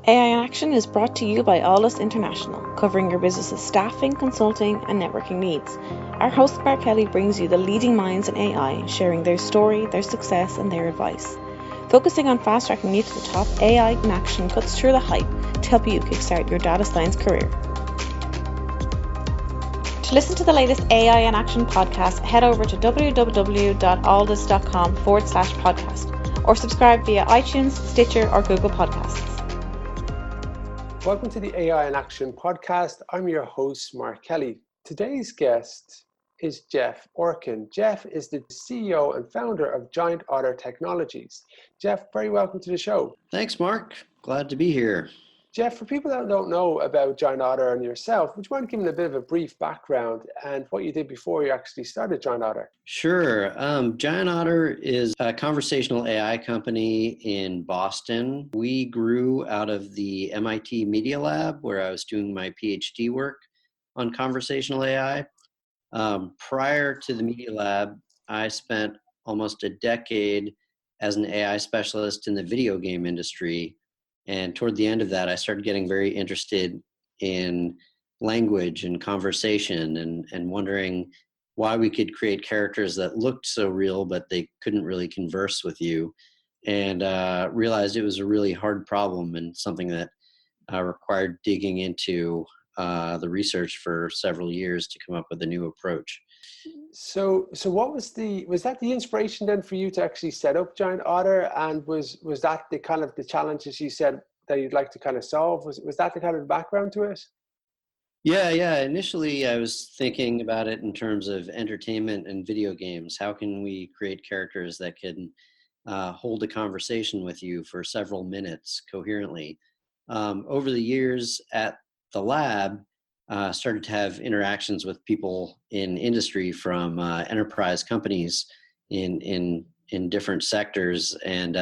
AI in Action is brought to you by Alldus International, covering your business's staffing, consulting, and networking needs. Our host Mark Kelly brings you the leading minds in AI, sharing their story, their success, and their advice. Focusing on fast-tracking you to the top, AI in Action cuts through the hype to help you kickstart your data science career. To listen to the latest AI in Action podcast, head over to www.alldus.com/podcast or subscribe via iTunes, Stitcher, or Google Podcasts. Welcome to the AI in Action podcast. I'm your host, Mark Kelly. Today's guest is Jeff Orkin. Jeff is the CEO and founder of Giant Otter Technologies. Jeff, very welcome to the show. Thanks, Mark. Glad to be here. Jeff, for people that don't know about Giant Otter and yourself, would you mind giving a bit of a brief background and what you did before you actually started Giant Otter? Sure. Giant Otter is a conversational AI company in Boston. We grew out of the MIT Media Lab, where I was doing my PhD work on conversational AI. Prior to the Media Lab, I spent almost a decade as an AI specialist in the video game industry. And toward the end of that, I started getting very interested in language and conversation and wondering why we could create characters that looked so real, but they couldn't really converse with you. And realized it was a really hard problem and something that required digging into the research for several years to come up with a new approach. So what was that the inspiration then for you to actually set up Giant Otter? And was that the kind of the challenges you said that you'd like to kind of solve? Was that the kind of background to it? Yeah. Initially, I was thinking about it in terms of entertainment and video games. How can we create characters that can hold a conversation with you for several minutes coherently? Over the years at the lab, started to have interactions with people in industry from enterprise companies in different sectors, and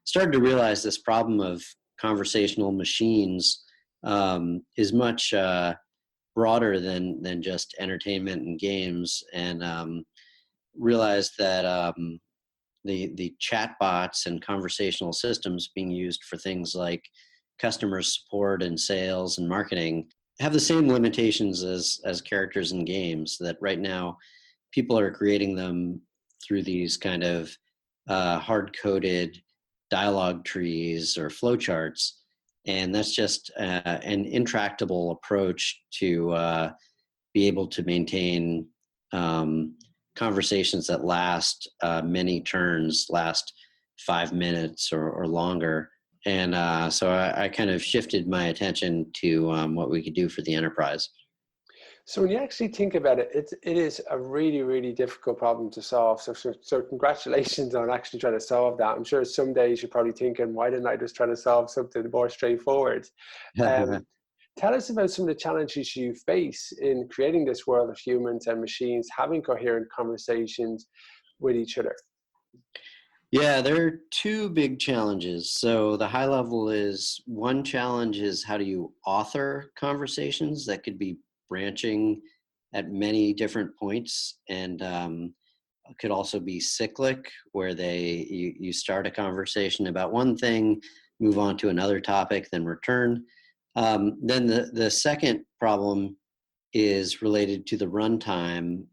started to realize this problem of conversational machines is much broader than just entertainment and games, and realized that the chatbots and conversational systems being used for things like customer support and sales and marketing have the same limitations as characters in games, that right now people are creating them through these kind of hard-coded dialogue trees or flowcharts. And that's just an intractable approach to be able to maintain conversations that last many turns, last 5 minutes or longer. And so I kind of shifted my attention to what we could do for the enterprise. So when you actually think about it, it is a really, really difficult problem to solve. So congratulations on actually trying to solve that. I'm sure some days you're probably thinking, why didn't I just try to solve something more straightforward? Tell us about some of the challenges you face in creating this world of humans and machines, having coherent conversations with each other. Yeah, there are two big challenges. So the high level is, one challenge is how do you author conversations that could be branching at many different points, and could also be cyclic, where you start a conversation about one thing, move on to another topic, then return. Then the second problem is related to the runtime.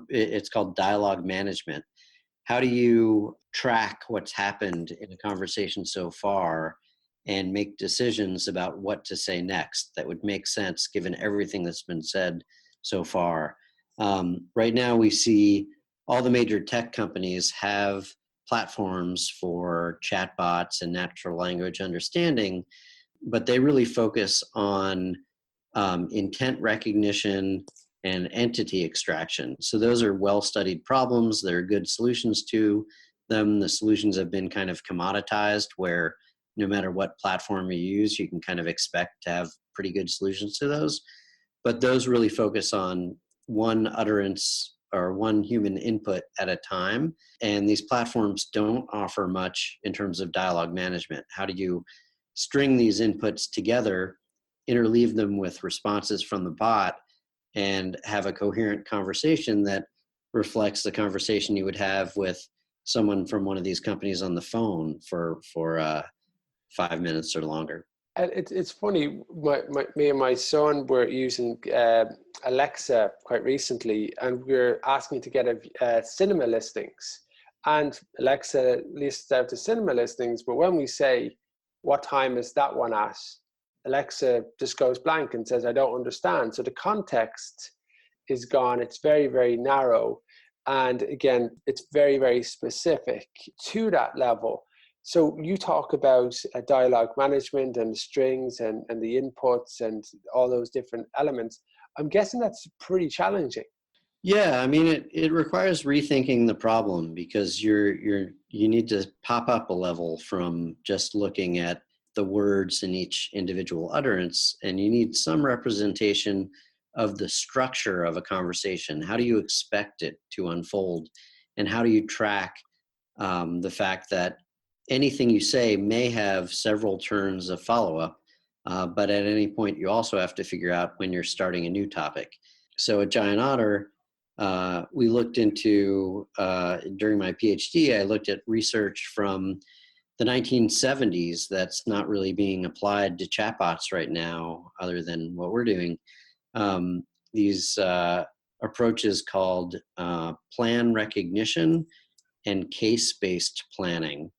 It's called dialogue management. How do you track what's happened in a conversation so far and make decisions about what to say next that would make sense given everything that's been said so far? Right now, we see all the major tech companies have platforms for chatbots and natural language understanding, but they really focus on intent recognition and entity extraction. So those are well-studied problems. There are good solutions to them. The solutions have been kind of commoditized, where no matter what platform you use, you can kind of expect to have pretty good solutions to those. But those really focus on one utterance or one human input at a time. And these platforms don't offer much in terms of dialogue management. How do you string these inputs together, interleave them with responses from the bot, and have a coherent conversation that reflects the conversation you would have with someone from one of these companies on the phone for 5 minutes or longer. And it's funny, me and my son were using Alexa quite recently, and we were asking to get a cinema listings. And Alexa lists out the cinema listings, but when we say, what time is that one at? Alexa just goes blank and says, I don't understand. So the context is gone. It's very, very narrow. And again, it's very, very specific to that level. So you talk about dialogue management and strings and the inputs and all those different elements. I'm guessing that's pretty challenging. Yeah, I mean, it requires rethinking the problem, because you need to pop up a level from just looking at the words in each individual utterance, and you need some representation of the structure of a conversation. How do you expect it to unfold, and how do you track the fact that anything you say may have several turns of follow-up, but at any point you also have to figure out when you're starting a new topic. So at Giant Otter, we looked into, during my PhD, I looked at research from the 1970s that's not really being applied to chatbots right now, other than what we're doing. These approaches called plan recognition and case-based planning.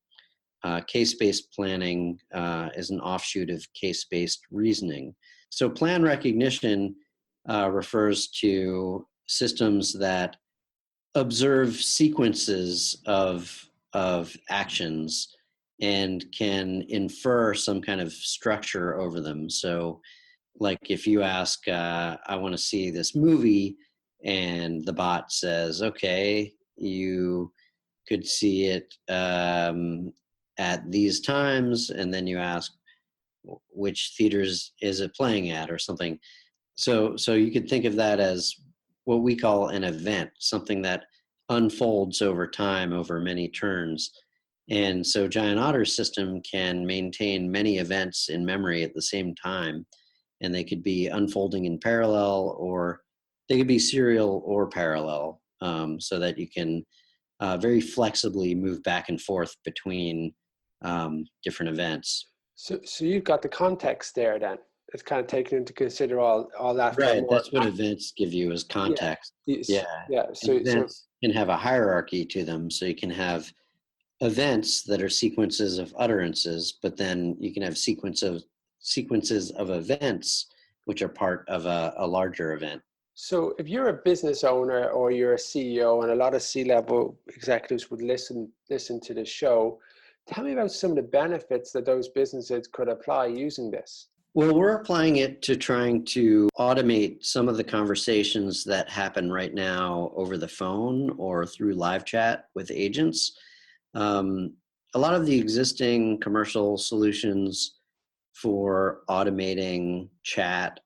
Case-based planning is an offshoot of case-based reasoning. So plan recognition refers to systems that observe sequences of actions and can infer some kind of structure over them. So like if you ask, I want to see this movie, and the bot says, okay, you could see it at these times, and then you ask, which theaters is it playing at, or something. So you could think of that as what we call an event, something that unfolds over time, over many turns. And so Giant Otter's system can maintain many events in memory at the same time, and they could be unfolding in parallel, or they could be serial or parallel, so that you can very flexibly move back and forth between different events. So you've got the context there then. It's kind of taken into consider all that. Right, that's what events give you, is context. Yeah. So events can have a hierarchy to them. So you can have events that are sequences of utterances, but then you can have sequences of events which are part of a larger event. So if you're a business owner or you're a CEO, and a lot of C-level executives would listen to the show, tell me about some of the benefits that those businesses could apply using this. Well, we're applying it to trying to automate some of the conversations that happen right now over the phone or through live chat with agents. A lot of the existing commercial solutions for automating chat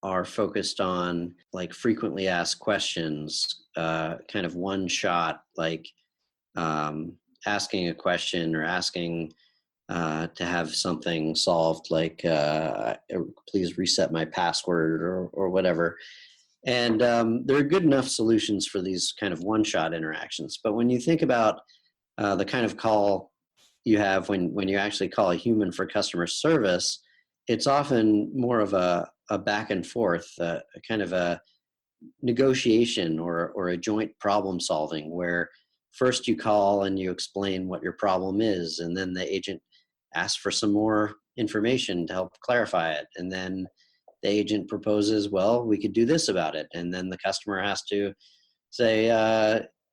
are focused on like frequently asked questions, kind of one shot, like asking a question or asking to have something solved, like please reset my password or whatever. And there are good enough solutions for these kind of one-shot interactions. But when you think about the kind of call you have when you actually call a human for customer service, it's often more of a back and forth, a kind of a negotiation or a joint problem solving, where first you call and you explain what your problem is, and then the agent asks for some more information to help clarify it. And then the agent proposes, well, we could do this about it. And then the customer has to say,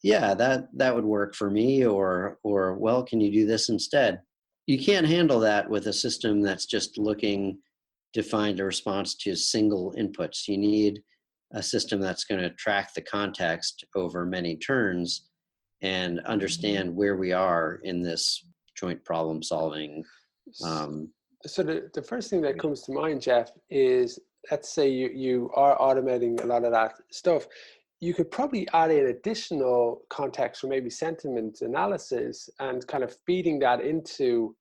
yeah, that would work for me, or, well, can you do this instead? You can't handle that with a system that's just looking to find a response to single inputs. You need a system that's going to track the context over many turns and understand where we are in this joint problem solving. So the first thing that comes to mind, Jeff, is let's say you are automating a lot of that stuff. You could probably add in additional context or maybe sentiment analysis and kind of feeding that into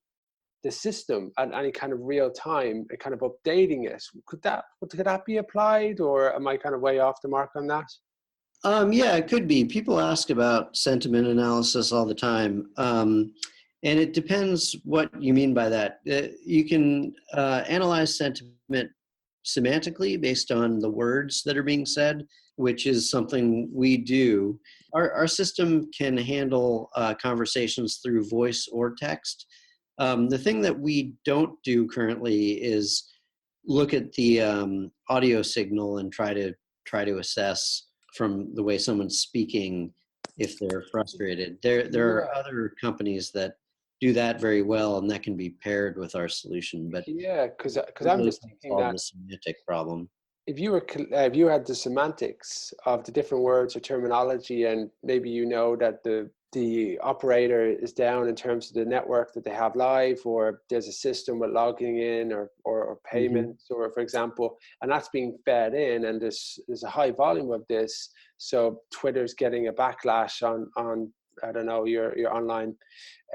the system at any kind of real time and kind of updating it. Could that be applied, or am I kind of way off the mark on that? Yeah, it could be. People ask about sentiment analysis all the time. And it depends what you mean by that. You can analyze sentiment semantically based on the words that are being said, which is something we do. Our system can handle conversations through voice or text. The thing that we don't do currently is look at the audio signal and try to assess from the way someone's speaking if they're frustrated. There are other companies that do that very well, and that can be paired with our solution. But Yeah, because we I'm really just can't thinking solve that the semantic problem. if you had the semantics of the different words or terminology, and maybe you know that the operator is down in terms of the network that they have live, or there's a system with logging in or payments, or for example, and that's being fed in, and there's a high volume of this, so Twitter's getting a backlash on I don't know, your online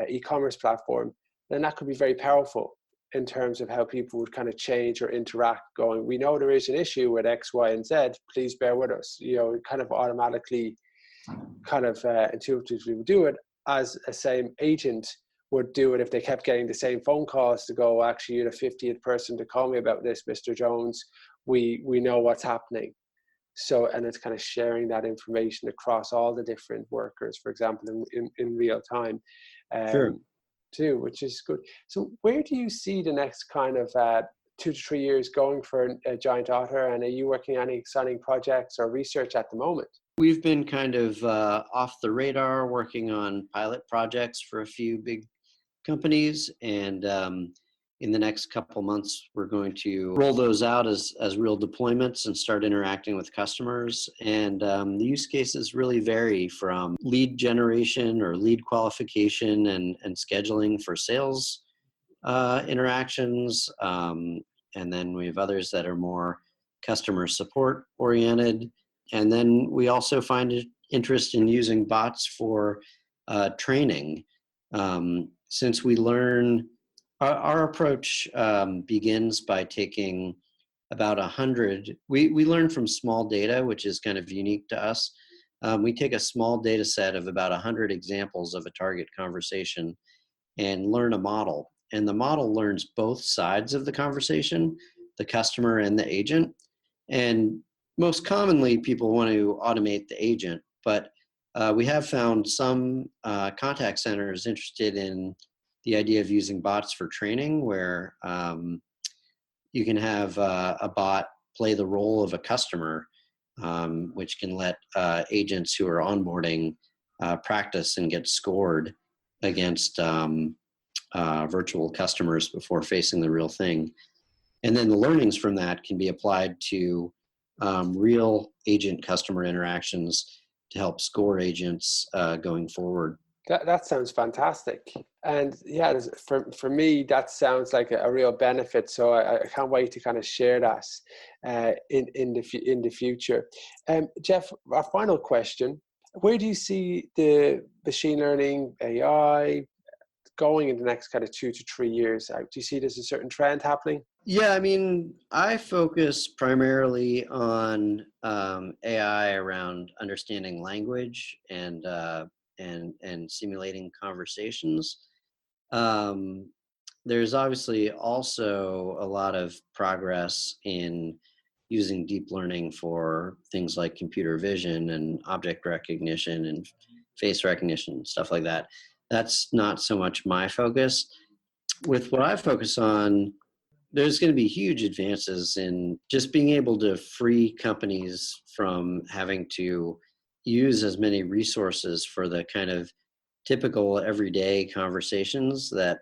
e-commerce platform, then that could be very powerful in terms of how people would kind of change or interact, going, we know there is an issue with X, Y, and Z, please bear with us. It kind of automatically kind of intuitively would do it, as a same agent would do it if they kept getting the same phone calls to go, actually, you're the 50th person to call me about this, Mr. Jones. We know what's happening. So, and it's kind of sharing that information across all the different workers, for example, in real time. Sure. Too, which is good. So where do you see the next kind of 2 to 3 years going for Giant Otter? And are you working on any exciting projects or research at the moment? We've been kind of off the radar, working on pilot projects for a few big companies, and in the next couple months, we're going to roll those out as real deployments and start interacting with customers. And the use cases really vary from lead generation or lead qualification and scheduling for sales interactions. And then we have others that are more customer support oriented. And then we also find interest in using bots for training. Since we learn, our approach begins by taking about 100. We learn from small data, which is kind of unique to us. We take a small data set of about 100 examples of a target conversation and learn a model. And the model learns both sides of the conversation, the customer and the agent. And most commonly, people want to automate the agent, but we have found some contact centers interested in the idea of using bots for training, where you can have a bot play the role of a customer, which can let agents who are onboarding practice and get scored against virtual customers before facing the real thing. And then the learnings from that can be applied to real agent customer interactions to help score agents going forward. That sounds fantastic. And yeah, for me, that sounds like a real benefit. So I can't wait to kind of share that in the future. Jeff, our final question: where do you see the machine learning, AI, going in the next kind of 2 to 3 years? Do you see there's a certain trend happening? Yeah, I mean, I focus primarily on AI around understanding language and simulating conversations. There's obviously also a lot of progress in using deep learning for things like computer vision and object recognition and face recognition, stuff like that. That's not so much my focus. With what I focus on, there's going to be huge advances in just being able to free companies from having to use as many resources for the kind of typical everyday conversations that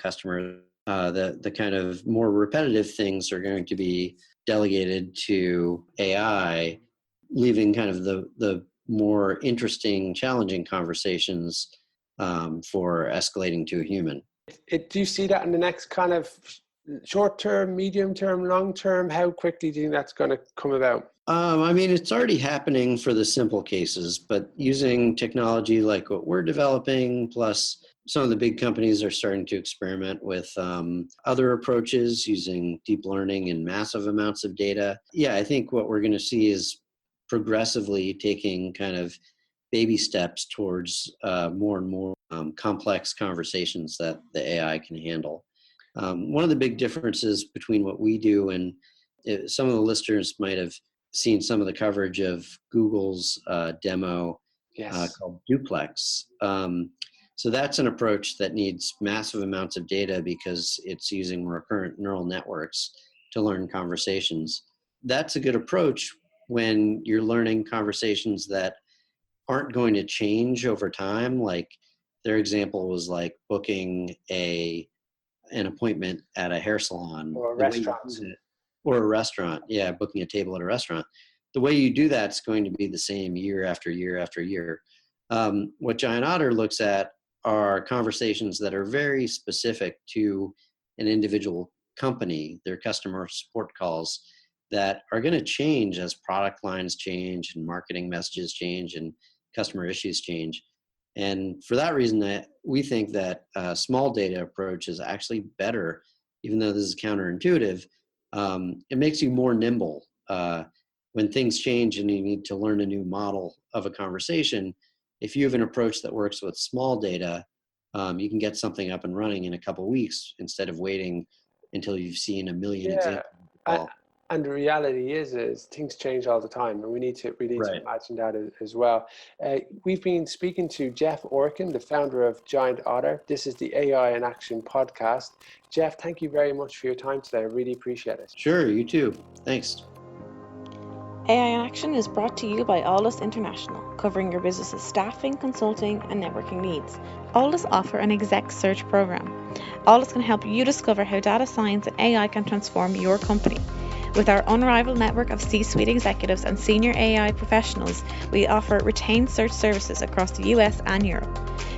customers, the kind of more repetitive things are going to be delegated to AI, leaving kind of the more interesting, challenging conversations for escalating to a human. Do you see that in the next kind of short term, medium term, long term? How quickly do you think that's going to come about? I mean, it's already happening for the simple cases, but using technology like what we're developing, plus some of the big companies are starting to experiment with other approaches using deep learning and massive amounts of data. Yeah, I think what we're going to see is progressively taking kind of baby steps towards more and more complex conversations that the AI can handle. One of the big differences between what we do and some of the listeners might have seen some of the coverage of Google's demo called Duplex. So that's an approach that needs massive amounts of data because it's using recurrent neural networks to learn conversations. That's a good approach when you're learning conversations that aren't going to change over time. Like their example was like booking an appointment at a hair salon or a restaurant. Or a restaurant. Yeah, booking a table at a restaurant. The way you do that's going to be the same year after year after year. What Giant Otter looks at are conversations that are very specific to an individual company, their customer support calls that are going to change as product lines change and marketing messages change and customer issues change. And for that reason, we think that a small data approach is actually better, even though this is counterintuitive. It makes you more nimble. When things change and you need to learn a new model of a conversation, if you have an approach that works with small data, you can get something up and running in a couple of weeks instead of waiting until you've seen a million examples. And the reality is things change all the time, and we need to imagine that as well. We've been speaking to Jeff Orkin, the founder of Giant Otter. This is the AI in Action podcast. Jeff, thank you very much for your time today. I really appreciate it. Sure, you too. Thanks. AI in Action is brought to you by Alldus International, covering your business's staffing, consulting, and networking needs. Alldus offer an exec search program. Alldus can help you discover how data science and AI can transform your company. With our unrivaled network of C-suite executives and senior AI professionals, we offer retained search services across the US and Europe.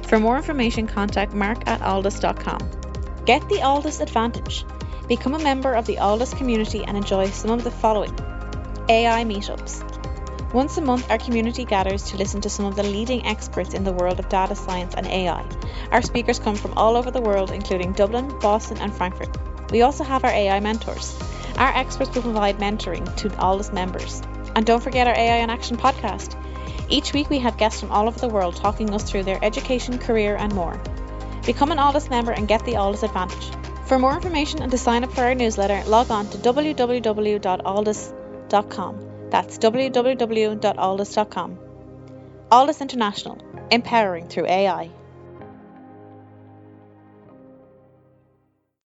For more information, contact mark@alldus.com. Get the Alldus advantage. Become a member of the Alldus community and enjoy some of the following: AI meetups. Once a month, our community gathers to listen to some of the leading experts in the world of data science and AI. Our speakers come from all over the world, including Dublin, Boston, and Frankfurt. We also have our AI mentors. Our experts will provide mentoring to Alldus members. And don't forget our AI in Action podcast. Each week we have guests from all over the world talking us through their education, career, and more. Become an Alldus member and get the Alldus advantage. For more information and to sign up for our newsletter, log on to www.alldus.com. That's www.alldus.com. Alldus International, empowering through AI.